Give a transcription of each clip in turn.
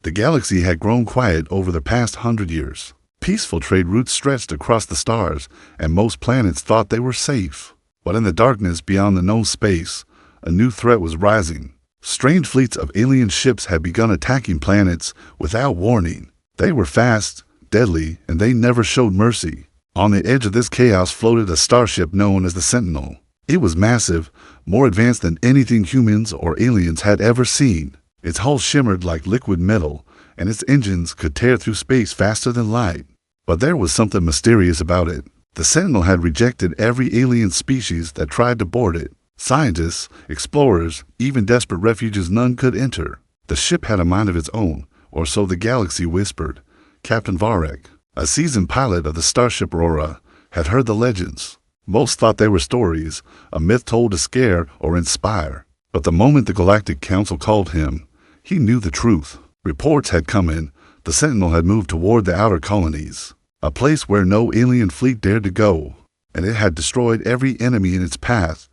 The galaxy had grown quiet over the past 100 years. Peaceful trade routes stretched across the stars, and most planets thought they were safe. But in the darkness beyond the known space, a new threat was rising. Strange fleets of alien ships had begun attacking planets without warning. They were fast, deadly, and they never showed mercy. On the edge of this chaos floated a starship known as the Sentinel. It was massive, more advanced than anything humans or aliens had ever seen. Its hull shimmered like liquid metal, and its engines could tear through space faster than light. But there was something mysterious about it. The Sentinel had rejected every alien species that tried to board it. Scientists, explorers, even desperate refugees none could enter. The ship had a mind of its own, or so the galaxy whispered. Captain Varek, a seasoned pilot of the Starship Aurora, had heard the legends. Most thought they were stories, a myth told to scare or inspire. But the moment the Galactic Council called him, he knew the truth. Reports had come in. The Sentinel had moved toward the outer colonies, a place where no alien fleet dared to go, and it had destroyed every enemy in its path.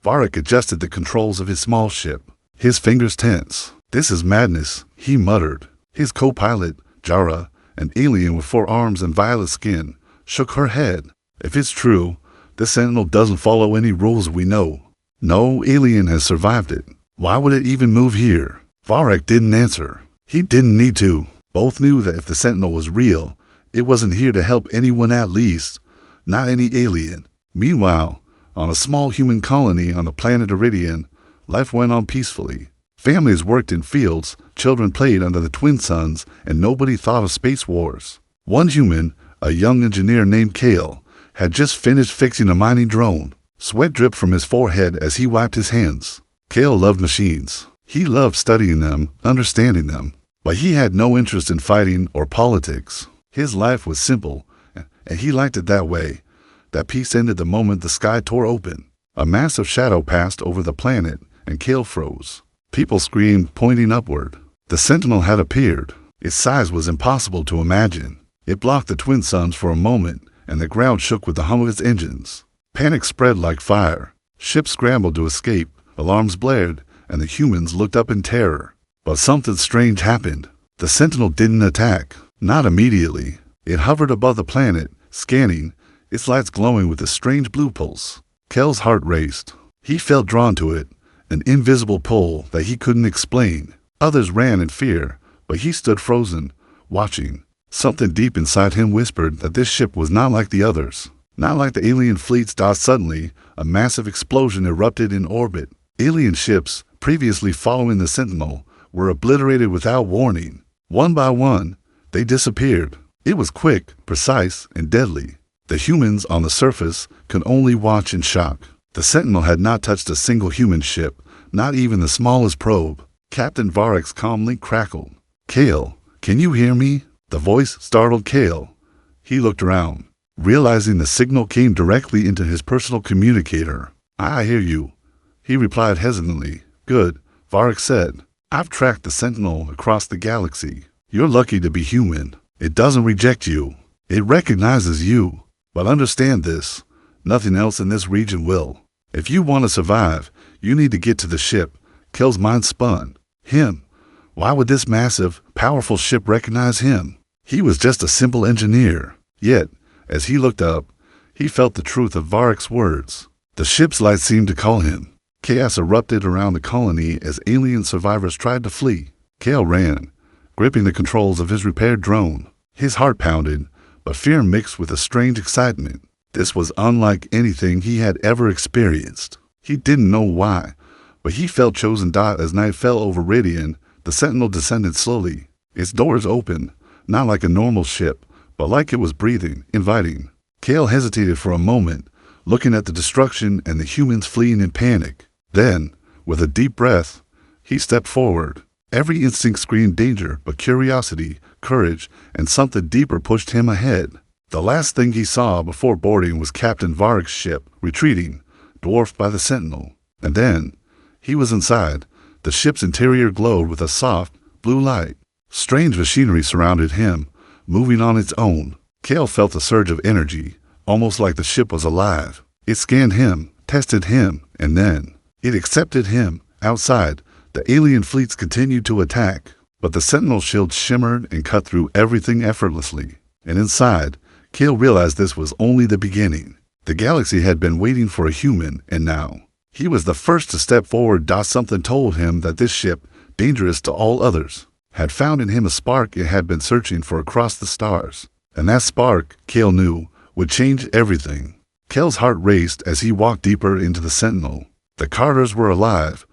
Varek adjusted the controls of his small ship, his fingers tense. "This is madness," he muttered. His co-pilot, Jara, an alien with 4 arms and violet skin, shook her head. "If it's true, the Sentinel doesn't follow any rules we know. No alien has survived it. Why would it even move here?" Varek didn't answer. He didn't need to. Both knew that if the Sentinel was real, it wasn't here to help anyone, at least, not any alien. Meanwhile, on a small human colony on the planet Iridian, life went on peacefully. Families worked in fields, children played under the twin suns, and nobody thought of space wars. One human, a young engineer named Kale, had just finished fixing a mining drone. Sweat dripped from his forehead as he wiped his hands. Kale loved machines. He loved studying them, understanding them. But he had no interest in fighting or politics. His life was simple, and he liked it that way. That peace ended the moment the sky tore open. A massive shadow passed over the planet, and Kale froze. People screamed, pointing upward. The Sentinel had appeared. Its size was impossible to imagine. It blocked the twin suns for a moment, and the ground shook with the hum of its engines. Panic spread like fire. Ships scrambled to escape, alarms blared, and the humans looked up in terror. But something strange happened. The Sentinel didn't attack. Not immediately. It hovered above the planet, scanning, its lights glowing with a strange blue pulse. Kale's heart raced. He felt drawn to it, an invisible pull that he couldn't explain. Others ran in fear, but he stood frozen, watching. Something deep inside him whispered that this ship was not like the others. Not like the alien fleets. Suddenly, a massive explosion erupted in orbit. Alien ships, previously following the Sentinel, were obliterated without warning. One by one, they disappeared. It was quick, precise, and deadly. The humans on the surface could only watch in shock. The Sentinel had not touched a single human ship, not even the smallest probe. Captain Varek's calmly crackled. "Kale, can you hear me?" The voice startled Kale. He looked around, realizing the signal came directly into his personal communicator. "I hear you," he replied hesitantly. "Good," Varek said. "I've tracked the Sentinel across the galaxy. You're lucky to be human. It doesn't reject you. It recognizes you. But understand this, nothing else in this region will. If you want to survive, you need to get to the ship." Kale's mind spun. Him? Why would this massive, powerful ship recognize him? He was just a simple engineer. Yet, as he looked up, he felt the truth of Varek's words. The ship's light seemed to call him. Chaos erupted around the colony as alien survivors tried to flee. Kale ran, gripping the controls of his repaired drone. His heart pounded, but fear mixed with a strange excitement. This was unlike anything he had ever experienced. He didn't know why, but he felt chosen. As night fell over Iridian, the Sentinel descended slowly. Its doors opened, not like a normal ship, but like it was breathing, inviting. Kale hesitated for a moment, looking at the destruction and the humans fleeing in panic. Then, with a deep breath, he stepped forward. Every instinct screamed danger, but curiosity, courage, and something deeper pushed him ahead. The last thing he saw before boarding was Captain Varek's ship, retreating, dwarfed by the Sentinel. And then, he was inside. The ship's interior glowed with a soft, blue light. Strange machinery surrounded him, moving on its own. Kale felt a surge of energy, almost like the ship was alive. It scanned him, tested him, and then it accepted him. Outside, the alien fleets continued to attack, but the Sentinel shield shimmered and cut through everything effortlessly. And inside, Kale realized this was only the beginning. The galaxy had been waiting for a human, and now he was the first to step forward. Something told him that this ship, dangerous to all others, had found in him a spark it had been searching for across the stars. And that spark, Kale knew, would change everything. Kale's heart raced as he walked deeper into the Sentinel. The Carters were alive,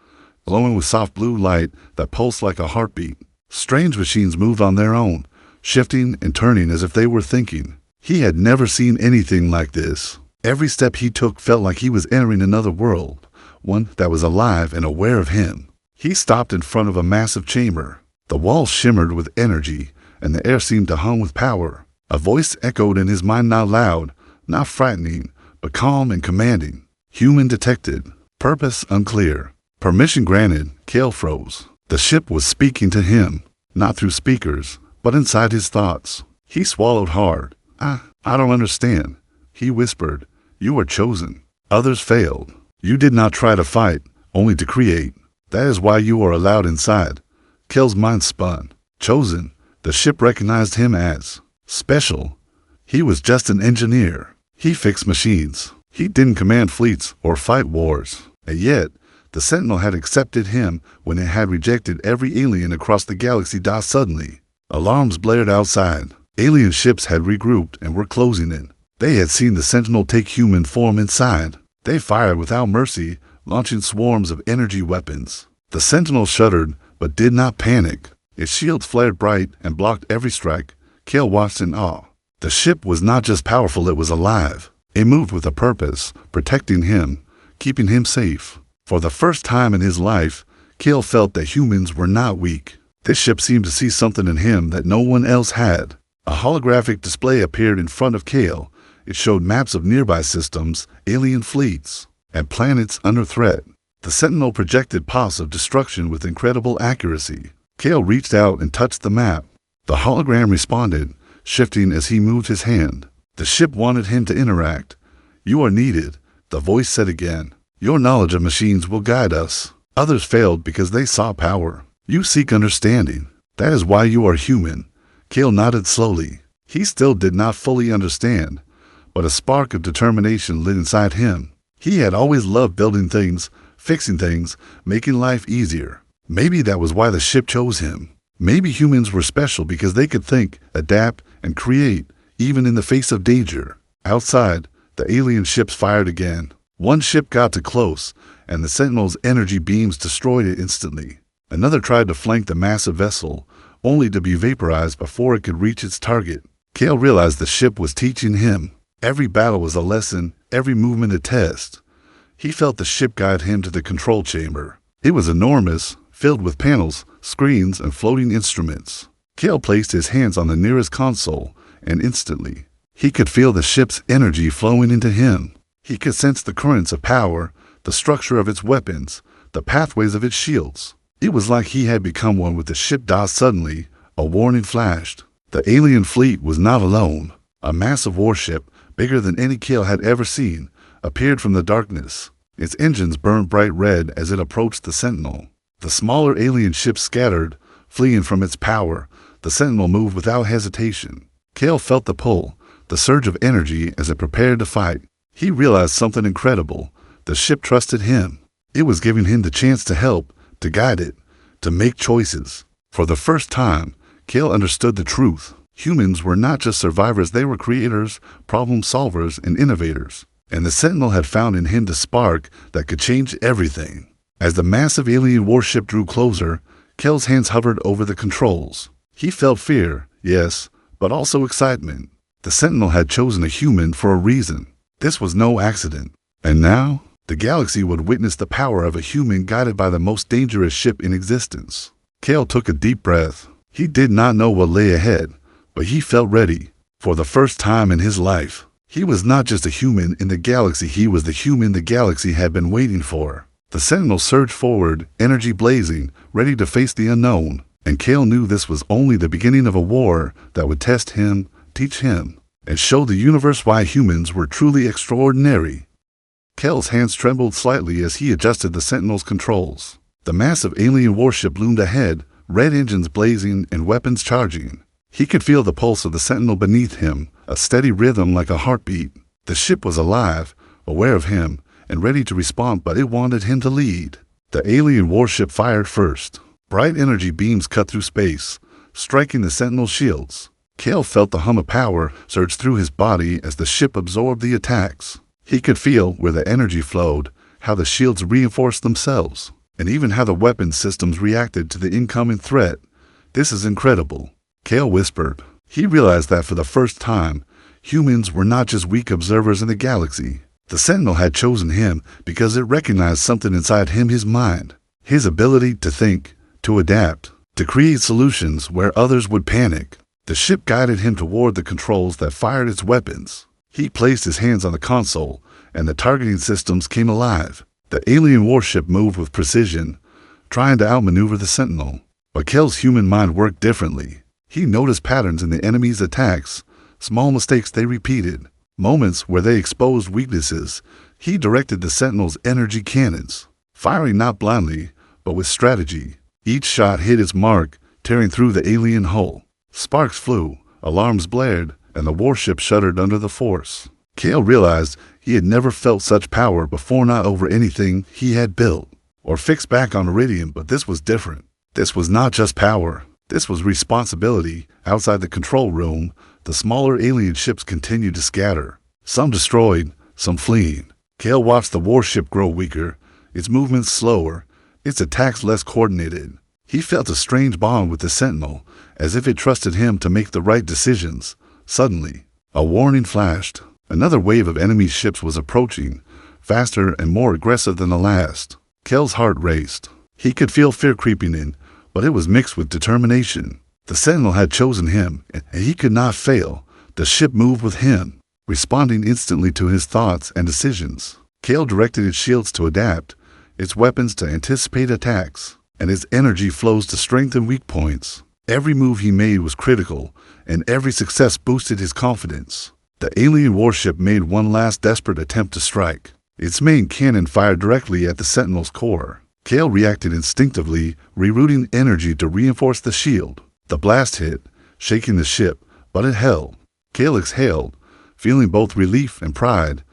glowing with soft blue light that pulsed like a heartbeat. Strange machines moved on their own, shifting and turning as if they were thinking. He had never seen anything like this. Every step he took felt like he was entering another world, one that was alive and aware of him. He stopped in front of a massive chamber. The walls shimmered with energy, and the air seemed to hum with power. A voice echoed in his mind, not loud, not frightening, but calm and commanding. Human detected. Purpose unclear. Permission granted. Kale froze. The ship was speaking to him, not through speakers, but inside his thoughts. He swallowed hard. I don't understand, he whispered. You were chosen. Others failed. You did not try to fight, only to create. That is why you are allowed inside. Kale's mind spun. Chosen. The ship recognized him as special. He was just an engineer. He fixed machines. He didn't command fleets or fight wars. And yet, the Sentinel had accepted him when it had rejected every alien across the galaxy. Suddenly, alarms blared outside. Alien ships had regrouped and were closing in. They had seen the Sentinel take human form inside. They fired without mercy, launching swarms of energy weapons. The Sentinel shuddered, but did not panic. Its shields flared bright and blocked every strike. Kale watched in awe. The ship was not just powerful, it was alive. It moved with a purpose, protecting him, keeping him safe. For the first time in his life, Kale felt that humans were not weak. This ship seemed to see something in him that no one else had. A holographic display appeared in front of Kale. It showed maps of nearby systems, alien fleets, and planets under threat. The Sentinel projected paths of destruction with incredible accuracy. Kale reached out and touched the map. The hologram responded, shifting as he moved his hand. The ship wanted him to interact. You are needed, the voice said again. Your knowledge of machines will guide us. Others failed because they saw power. You seek understanding. That is why you are human. Kale nodded slowly. He still did not fully understand, but a spark of determination lit inside him. He had always loved building things, fixing things, making life easier. Maybe that was why the ship chose him. Maybe humans were special because they could think, adapt, and create, even in the face of danger. Outside, the alien ships fired again. One ship got too close, and the Sentinel's energy beams destroyed it instantly. Another tried to flank the massive vessel, only to be vaporized before it could reach its target. Kale realized the ship was teaching him. Every battle was a lesson, every movement a test. He felt the ship guide him to the control chamber. It was enormous, filled with panels, screens, and floating instruments. Kale placed his hands on the nearest console, and instantly, he could feel the ship's energy flowing into him. He could sense the currents of power, the structure of its weapons, the pathways of its shields. It was like he had become one with the ship. Suddenly, a warning flashed. The alien fleet was not alone. A massive warship, bigger than any Kale had ever seen, appeared from the darkness. Its engines burned bright red as it approached the Sentinel. The smaller alien ships scattered, fleeing from its power. The Sentinel moved without hesitation. Kale felt the pull, the surge of energy as it prepared to fight. He realized something incredible. The ship trusted him. It was giving him the chance to help, to guide it, to make choices. For the first time, Kale understood the truth. Humans were not just survivors, they were creators, problem solvers, and innovators. And the Sentinel had found in him the spark that could change everything. As the massive alien warship drew closer, Kale's hands hovered over the controls. He felt fear, yes, but also excitement. The Sentinel had chosen a human for a reason. This was no accident. And now, the galaxy would witness the power of a human guided by the most dangerous ship in existence. Kale took a deep breath. He did not know what lay ahead, but he felt ready. For the first time in his life, he was not just a human in the galaxy, he was the human the galaxy had been waiting for. The Sentinel surged forward, energy blazing, ready to face the unknown. And Kale knew this was only the beginning of a war that would test him, teach him, and show the universe why humans were truly extraordinary. Kale's hands trembled slightly as he adjusted the Sentinel's controls. The massive alien warship loomed ahead, red engines blazing and weapons charging. He could feel the pulse of the sentinel beneath him, a steady rhythm like a heartbeat. The ship was alive, aware of him, and ready to respond, but it wanted him to lead. The alien warship fired first. Bright energy beams cut through space, striking the sentinel's shields. Cale felt the hum of power surge through his body as the ship absorbed the attacks. He could feel where the energy flowed, how the shields reinforced themselves, and even how the weapon systems reacted to the incoming threat. "This is incredible," Cale whispered. He realized that for the first time, humans were not just weak observers in the galaxy. The Sentinel had chosen him because it recognized something inside him, his mind, his ability to think, to adapt, to create solutions where others would panic. The ship guided him toward the controls that fired its weapons. He placed his hands on the console, and the targeting systems came alive. The alien warship moved with precision, trying to outmaneuver the Sentinel. But Cale's human mind worked differently. He noticed patterns in the enemy's attacks, small mistakes they repeated, moments where they exposed weaknesses. He directed the Sentinel's energy cannons, firing not blindly, but with strategy. Each shot hit its mark, tearing through the alien hull. Sparks flew, alarms blared, and the warship shuddered under the force. Cale realized he had never felt such power before, not over anything he had built or fixed back on Iridium, but this was different. This was not just power. This was responsibility. Outside the control room, the smaller alien ships continued to scatter, some destroyed, some fleeing. Cale watched the warship grow weaker, its movements slower, its attacks less coordinated. He felt a strange bond with the Sentinel, as if it trusted him to make the right decisions. Suddenly, a warning flashed. Another wave of enemy ships was approaching, faster and more aggressive than the last. Cale's heart raced. He could feel fear creeping in, but it was mixed with determination. The Sentinel had chosen him, and he could not fail. The ship moved with him, responding instantly to his thoughts and decisions. Cale directed its shields to adapt, its weapons to anticipate attacks, and its energy flows to strengthen weak points. Every move he made was critical, and every success boosted his confidence. The alien warship made one last desperate attempt to strike. Its main cannon fired directly at the Sentinel's core. Cale reacted instinctively, rerouting energy to reinforce the shield. The blast hit, shaking the ship, but it held. Cale exhaled, feeling both relief and pride.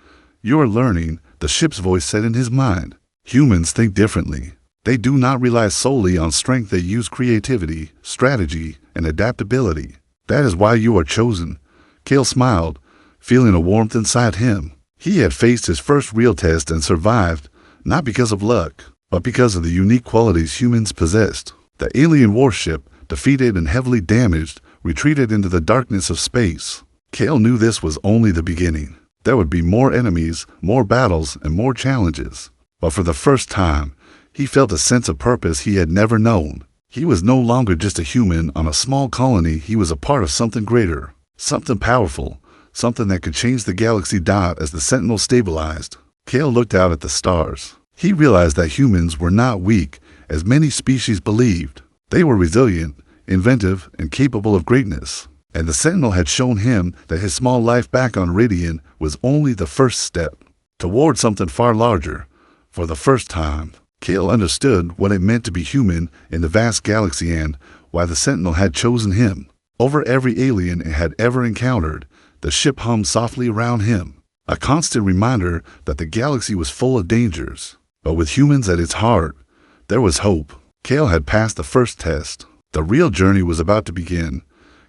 "You are learning," the ship's voice said in his mind. "Humans think differently. They do not rely solely on strength, they use creativity, strategy, and adaptability. That is why you are chosen." Cale smiled, feeling a warmth inside him. He had faced his first real test and survived, not because of luck, but because of the unique qualities humans possessed. The alien warship, defeated and heavily damaged, retreated into the darkness of space. Cale knew this was only the beginning. There would be more enemies, more battles, and more challenges. But for the first time, he felt a sense of purpose he had never known. He was no longer just a human on a small colony. He was a part of something greater, something powerful, something that could change the galaxy. As the Sentinel stabilized, Cale looked out at the stars. He realized that humans were not weak, as many species believed. They were resilient, inventive, and capable of greatness. And the Sentinel had shown him that his small life back on Iridium was only the first step toward something far larger. For the first time, Cale understood what it meant to be human in the vast galaxy and why the Sentinel had chosen him. Over every alien it had ever encountered, the ship hummed softly around him, a constant reminder that the galaxy was full of dangers. But with humans at its heart, there was hope. Cale had passed the first test. The real journey was about to begin.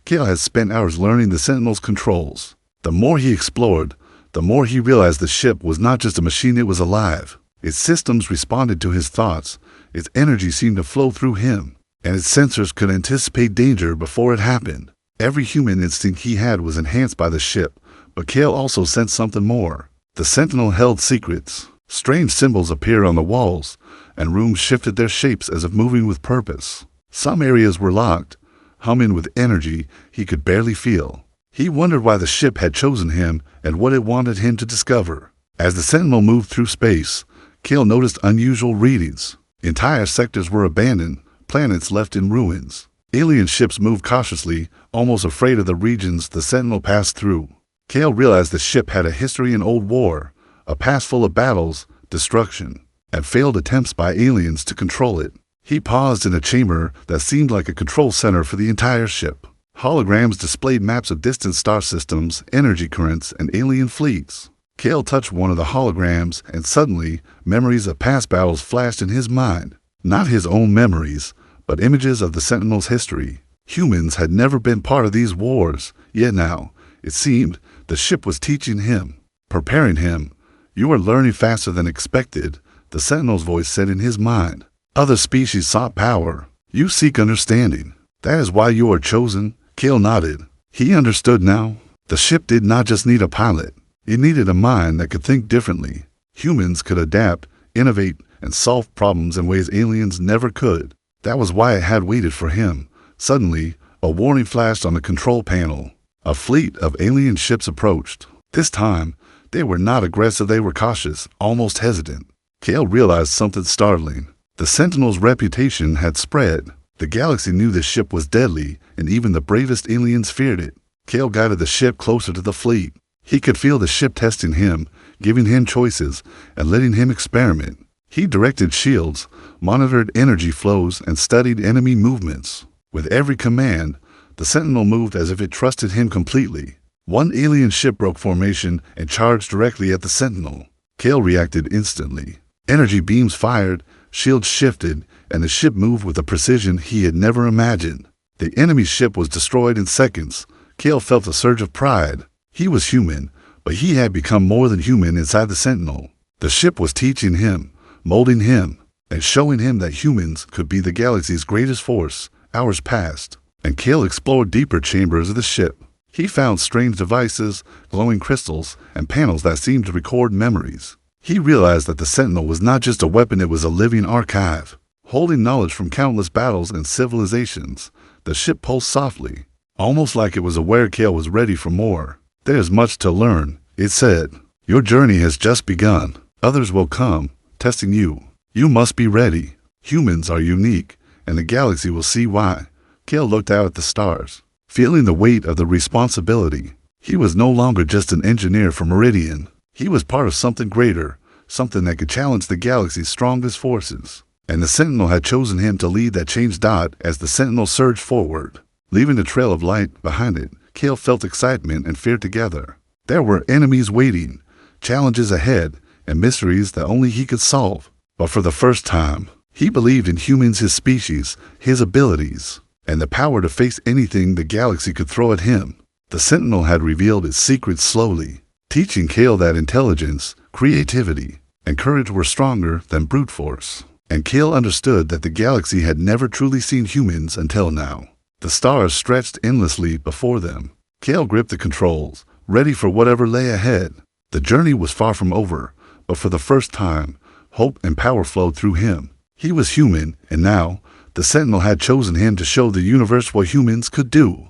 Cale had spent hours learning the Sentinel's controls. The more he explored, the more he realized the ship was not just a machine, it was alive. Its systems responded to his thoughts, its energy seemed to flow through him, and its sensors could anticipate danger before it happened. Every human instinct he had was enhanced by the ship, but Cale also sensed something more. The Sentinel held secrets. Strange symbols appeared on the walls, and rooms shifted their shapes as if moving with purpose. Some areas were locked, humming with energy he could barely feel. He wondered why the ship had chosen him and what it wanted him to discover. As the Sentinel moved through space, Cale noticed unusual readings. Entire sectors were abandoned, planets left in ruins. Alien ships moved cautiously, almost afraid of the regions the Sentinel passed through. Cale realized the ship had a history in old war, a past full of battles, destruction, and failed attempts by aliens to control it. He paused in a chamber that seemed like a control center for the entire ship. Holograms displayed maps of distant star systems, energy currents, and alien fleets. Cale touched one of the holograms, and suddenly, memories of past battles flashed in his mind. Not his own memories, but images of the Sentinel's history. Humans had never been part of these wars, yet now, it seemed, the ship was teaching him, preparing him. "You are learning faster than expected," the Sentinel's voice said in his mind. "Other species sought power. You seek understanding. That is why you are chosen." Cale nodded. He understood now. The ship did not just need a pilot. It needed a mind that could think differently. Humans could adapt, innovate, and solve problems in ways aliens never could. That was why it had waited for him. Suddenly, a warning flashed on the control panel. A fleet of alien ships approached. This time, they were not aggressive, they were cautious, almost hesitant. Cale realized something startling. The Sentinel's reputation had spread. The galaxy knew the ship was deadly, and even the bravest aliens feared it. Cale guided the ship closer to the fleet. He could feel the ship testing him, giving him choices, and letting him experiment. He directed shields, monitored energy flows, and studied enemy movements. With every command, the Sentinel moved as if it trusted him completely. One alien ship broke formation and charged directly at the Sentinel. Cale reacted instantly. Energy beams fired, shields shifted, and the ship moved with a precision he had never imagined. The enemy ship was destroyed in seconds. Cale felt a surge of pride. He was human, but he had become more than human inside the Sentinel. The ship was teaching him, molding him, and showing him that humans could be the galaxy's greatest force. Hours passed, and Cale explored deeper chambers of the ship. He found strange devices, glowing crystals, and panels that seemed to record memories. He realized that the Sentinel was not just a weapon, it was a living archive. Holding knowledge from countless battles and civilizations, the ship pulsed softly, almost like it was aware Cale was ready for more. "There's much to learn," it said. "Your journey has just begun. Others will come, testing you. You must be ready. Humans are unique, and the galaxy will see why." Cale looked out at the stars, feeling the weight of the responsibility. He was no longer just an engineer for Meridian. He was part of something greater, something that could challenge the galaxy's strongest forces. And the Sentinel had chosen him to lead that change. As the Sentinel surged forward, leaving a trail of light behind it, Cale felt excitement and fear together. There were enemies waiting, challenges ahead, and mysteries that only he could solve. But for the first time, he believed in humans, his species, his abilities, and the power to face anything the galaxy could throw at him. The Sentinel had revealed its secrets slowly, teaching Cale that intelligence, creativity, and courage were stronger than brute force. And Cale understood that the galaxy had never truly seen humans until now. The stars stretched endlessly before them. Cale gripped the controls, ready for whatever lay ahead. The journey was far from over, but for the first time, hope and power flowed through him. He was human, and now, the Sentinel had chosen him to show the universe what humans could do.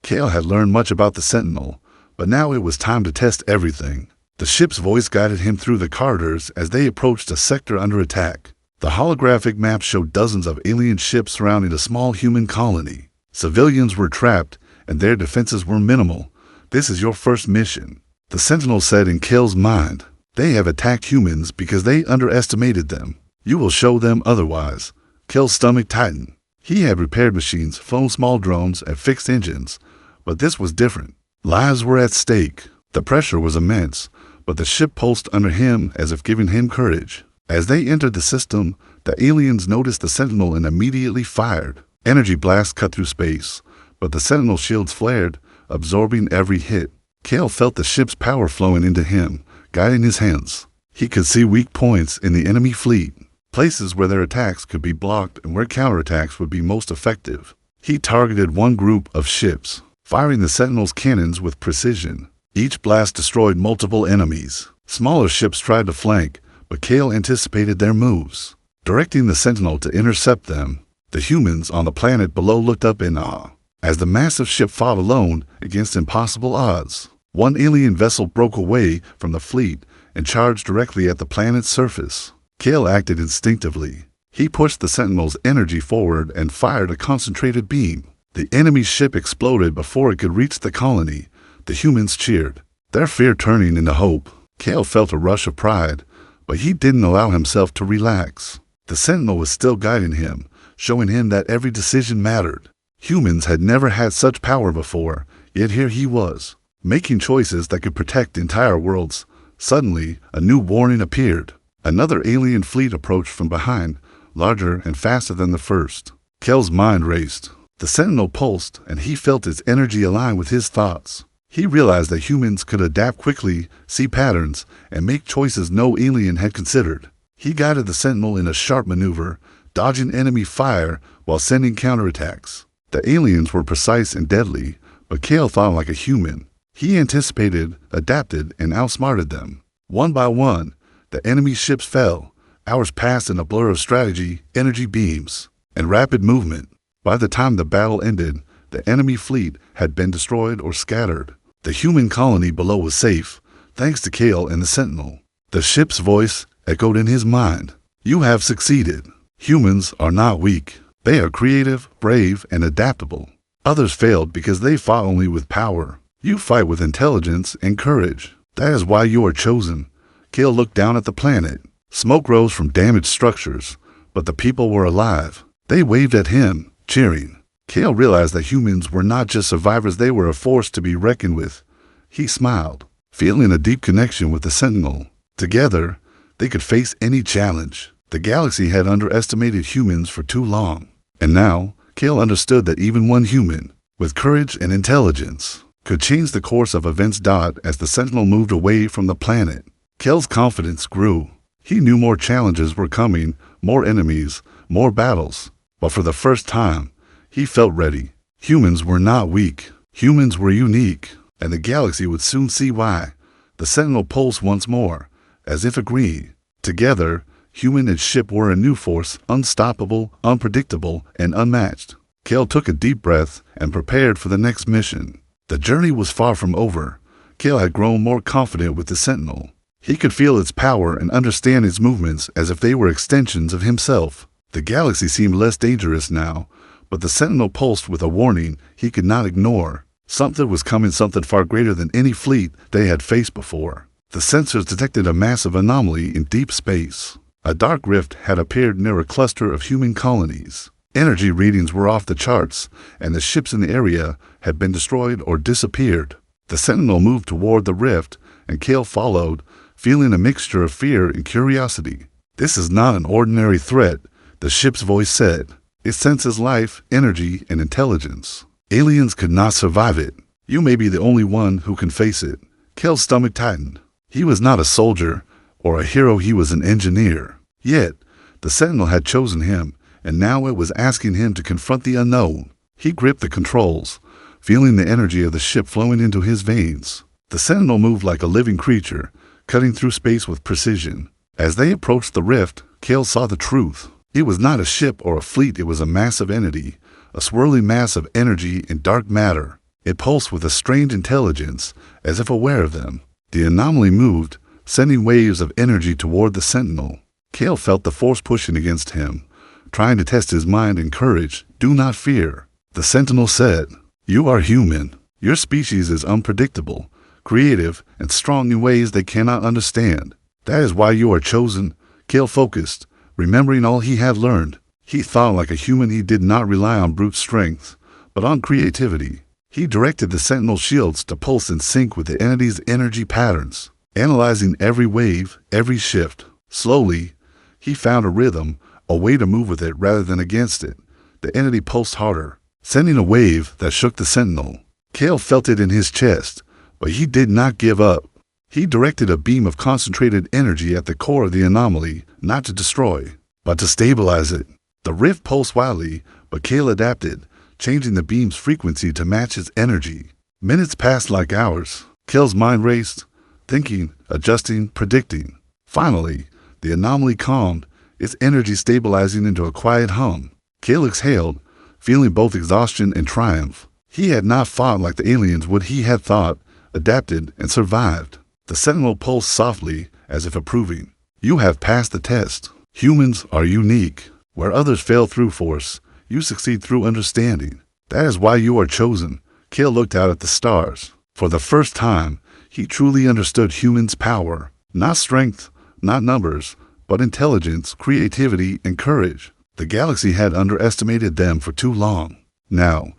Cale had learned much about the Sentinel, but now it was time to test everything. The ship's voice guided him through the corridors as they approached a sector under attack. The holographic map showed dozens of alien ships surrounding a small human colony. Civilians were trapped, and their defenses were minimal. "This is your first mission," the Sentinel said in Cale's mind. "They have attacked humans because they underestimated them. You will show them otherwise." Cale's stomach tightened. He had repaired machines, flown small drones, and fixed engines, but this was different. Lives were at stake. The pressure was immense, but the ship pulsed under him as if giving him courage. As they entered the system, the aliens noticed the Sentinel and immediately fired. Energy blasts cut through space, but the Sentinel shields flared, absorbing every hit. Cale felt the ship's power flowing into him, guiding his hands. He could see weak points in the enemy fleet, places where their attacks could be blocked and where counterattacks would be most effective. He targeted one group of ships, firing the Sentinel's cannons with precision. Each blast destroyed multiple enemies. Smaller ships tried to flank, but Cale anticipated their moves, directing the Sentinel to intercept them. The humans on the planet below looked up in awe, as the massive ship fought alone against impossible odds. One alien vessel broke away from the fleet and charged directly at the planet's surface. Cale acted instinctively. He pushed the Sentinel's energy forward and fired a concentrated beam. The enemy ship exploded before it could reach the colony. The humans cheered, their fear turning into hope. Cale felt a rush of pride, but he didn't allow himself to relax. The Sentinel was still guiding him, showing him that every decision mattered. Humans had never had such power before, yet here he was, making choices that could protect entire worlds. Suddenly, a new warning appeared. Another alien fleet approached from behind, larger and faster than the first. Kel's mind raced. The Sentinel pulsed, and he felt its energy align with his thoughts. He realized that humans could adapt quickly, see patterns, and make choices no alien had considered. He guided the Sentinel in a sharp maneuver, dodging enemy fire while sending counterattacks. The aliens were precise and deadly, but Kel thought like a human. He anticipated, adapted, and outsmarted them. One by one, the enemy ships fell. Hours passed in a blur of strategy, energy beams, and rapid movement. By the time the battle ended, the enemy fleet had been destroyed or scattered. The human colony below was safe, thanks to Kel and the Sentinel. The ship's voice echoed in his mind. You have succeeded. Humans are not weak. They are creative, brave, and adaptable. Others failed because they fought only with power. You fight with intelligence and courage. That is why you are chosen. Kel looked down at the planet. Smoke rose from damaged structures, but the people were alive. They waved at him, cheering. Kel realized that humans were not just survivors, they were a force to be reckoned with. He smiled, feeling a deep connection with the Sentinel. Together, they could face any challenge. The galaxy had underestimated humans for too long. And now, Kel understood that even one human, with courage and intelligence, could change the course of events. As the Sentinel moved away from the planet, Kel's confidence grew. He knew more challenges were coming, more enemies, more battles. But for the first time, he felt ready. Humans were not weak. Humans were unique, and the galaxy would soon see why. The Sentinel pulsed once more, as if agreeing. Together, human and ship were a new force, unstoppable, unpredictable, and unmatched. Kel took a deep breath and prepared for the next mission. The journey was far from over. Kel had grown more confident with the Sentinel. He could feel its power and understand its movements as if they were extensions of himself. The galaxy seemed less dangerous now, but the Sentinel pulsed with a warning he could not ignore. Something was coming, something far greater than any fleet they had faced before. The sensors detected a massive anomaly in deep space. A dark rift had appeared near a cluster of human colonies. Energy readings were off the charts, and the ships in the area had been destroyed or disappeared. The Sentinel moved toward the rift, and Kel followed, feeling a mixture of fear and curiosity. This is not an ordinary threat, the ship's voice said. It senses life, energy, and intelligence. Aliens could not survive it. You may be the only one who can face it. Kel's stomach tightened. He was not a soldier or a hero, he was an engineer. Yet, the Sentinel had chosen him, and now it was asking him to confront the unknown. He gripped the controls, feeling the energy of the ship flowing into his veins. The Sentinel moved like a living creature, cutting through space with precision. As they approached the rift, Kel saw the truth. It was not a ship or a fleet, it was a massive entity, a swirling mass of energy and dark matter. It pulsed with a strange intelligence, as if aware of them. The anomaly moved, sending waves of energy toward the Sentinel. Kel felt the force pushing against him, trying to test his mind and courage. Do not fear, the Sentinel said. You are human. Your species is unpredictable, creative, and strong in ways they cannot understand. That is why you are chosen. Kel focused, remembering all he had learned. He thought like a human. He did not rely on brute strength, but on creativity. He directed the Sentinel shields to pulse in sync with the entity's energy patterns, analyzing every wave, every shift. Slowly, he found a rhythm, a way to move with it rather than against it. The entity pulsed harder, sending a wave that shook the Sentinel. Kel felt it in his chest, but he did not give up. He directed a beam of concentrated energy at the core of the anomaly, not to destroy, but to stabilize it. The rift pulsed wildly, but Kel adapted, changing the beam's frequency to match its energy. Minutes passed like hours. Kel's mind raced, thinking, adjusting, predicting. Finally, the anomaly calmed, its energy stabilizing into a quiet hum. Kel exhaled, feeling both exhaustion and triumph. He had not fought like the aliens would. He had thought, adapted, and survived. The Sentinel pulsed softly, as if approving. You have passed the test. Humans are unique. Where others fail through force, you succeed through understanding. That is why you are chosen. Kel looked out at the stars. For the first time, he truly understood humans' power. Not strength, not numbers, but intelligence, creativity, and courage. The galaxy had underestimated them for too long. Now,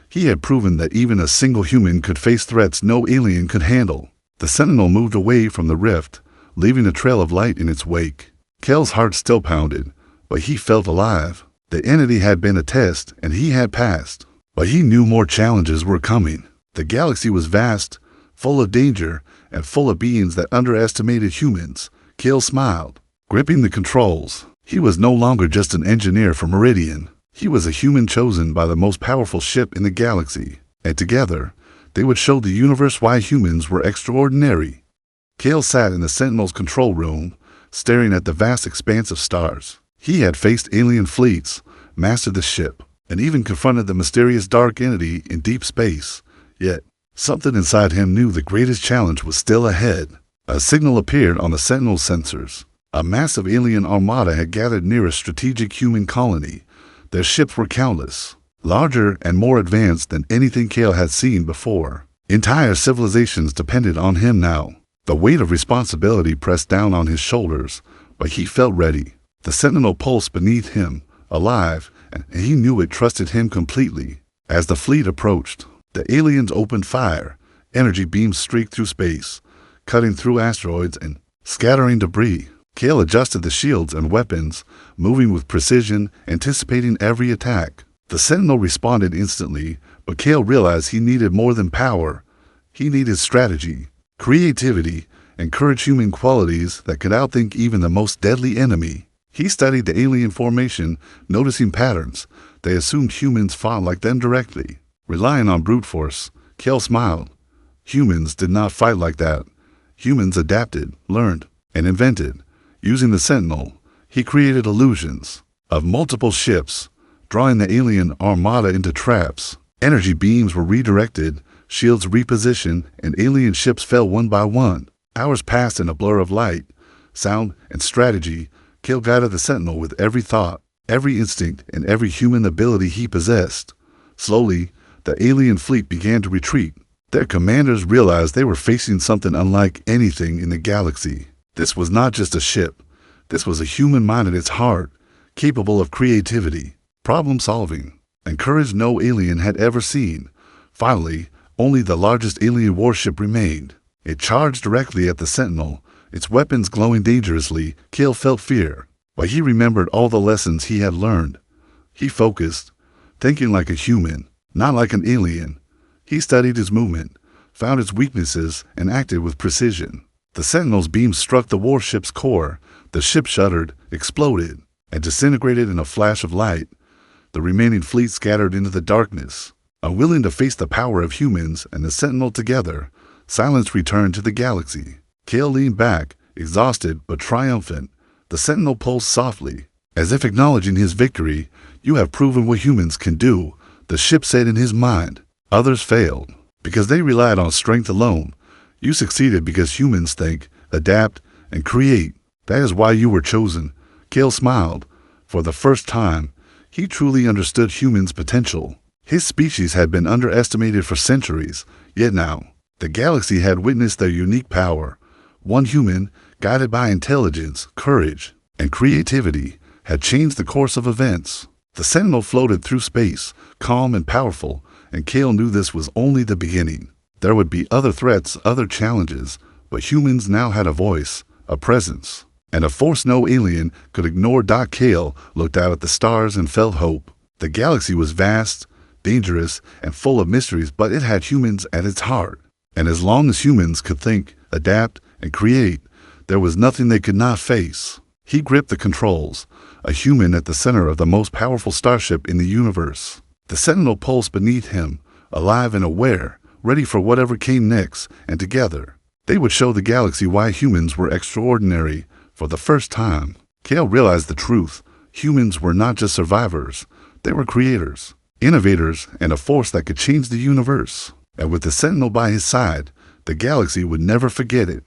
he had proven that even a single human could face threats no alien could handle. The Sentinel moved away from the rift, leaving a trail of light in its wake. Cale's heart still pounded, but he felt alive. The entity had been a test, and he had passed. But he knew more challenges were coming. The galaxy was vast, full of danger, and full of beings that underestimated humans. Cale smiled, gripping the controls. He was no longer just an engineer for Meridian. He was a human chosen by the most powerful ship in the galaxy. And together, they would show the universe why humans were extraordinary. Cale sat in the Sentinel's control room, staring at the vast expanse of stars. He had faced alien fleets, mastered the ship, and even confronted the mysterious dark entity in deep space. Yet, something inside him knew the greatest challenge was still ahead. A signal appeared on the Sentinel's sensors. A massive alien armada had gathered near a strategic human colony. Their ships were countless, larger and more advanced than anything Cale had seen before. Entire civilizations depended on him now. The weight of responsibility pressed down on his shoulders, but he felt ready. The Sentinel pulsed beneath him, alive, and he knew it trusted him completely. As the fleet approached, the aliens opened fire. Energy beams streaked through space, cutting through asteroids and scattering debris. Cale adjusted the shields and weapons, moving with precision, anticipating every attack. The Sentinel responded instantly, but Cale realized he needed more than power. He needed strategy, creativity, and courage, human qualities that could outthink even the most deadly enemy. He studied the alien formation, noticing patterns. They assumed humans fought like them directly. Relying on brute force, Cale smiled. Humans did not fight like that. Humans adapted, learned, and invented. Using the Sentinel, he created illusions of multiple ships, drawing the alien armada into traps. Energy beams were redirected, shields repositioned, and alien ships fell one by one. Hours passed in a blur of light, sound, and strategy. Cale guided the Sentinel with every thought, every instinct, and every human ability he possessed. Slowly, the alien fleet began to retreat. Their commanders realized they were facing something unlike anything in the galaxy. This was not just a ship. This was a human mind at its heart, capable of creativity, problem-solving, and courage no alien had ever seen. Finally, only the largest alien warship remained. It charged directly at the Sentinel, its weapons glowing dangerously. Cale felt fear, but he remembered all the lessons he had learned. He focused, thinking like a human, not like an alien. He studied his movement, found its weaknesses, and acted with precision. The Sentinel's beams struck the warship's core. The ship shuddered, exploded, and disintegrated in a flash of light. The remaining fleet scattered into the darkness. Unwilling to face the power of humans and the Sentinel together, silence returned to the galaxy. Cale leaned back, exhausted but triumphant. The Sentinel pulsed softly, as if acknowledging his victory. "You have proven what humans can do," the ship said in his mind. "Others failed because they relied on strength alone. You succeeded because humans think, adapt, and create. That is why you were chosen." Cale smiled. For the first time, he truly understood humans' potential. His species had been underestimated for centuries, yet now, the galaxy had witnessed their unique power. One human, guided by intelligence, courage, and creativity, had changed the course of events. The Sentinel floated through space, calm and powerful, and Cale knew this was only the beginning. There would be other threats, other challenges, but humans now had a voice, a presence, and a force no alien could ignore. Cale looked out at the stars and felt hope. The galaxy was vast, dangerous, and full of mysteries, but it had humans at its heart. And as long as humans could think, adapt, and create, there was nothing they could not face. He gripped the controls, a human at the center of the most powerful starship in the universe. The Sentinel pulsed beneath him, alive and aware, ready for whatever came next, and together, they would show the galaxy why humans were extraordinary. For the first time, Cale realized the truth. Humans were not just survivors, they were creators, innovators, and a force that could change the universe. And with the Sentinel by his side, the galaxy would never forget it.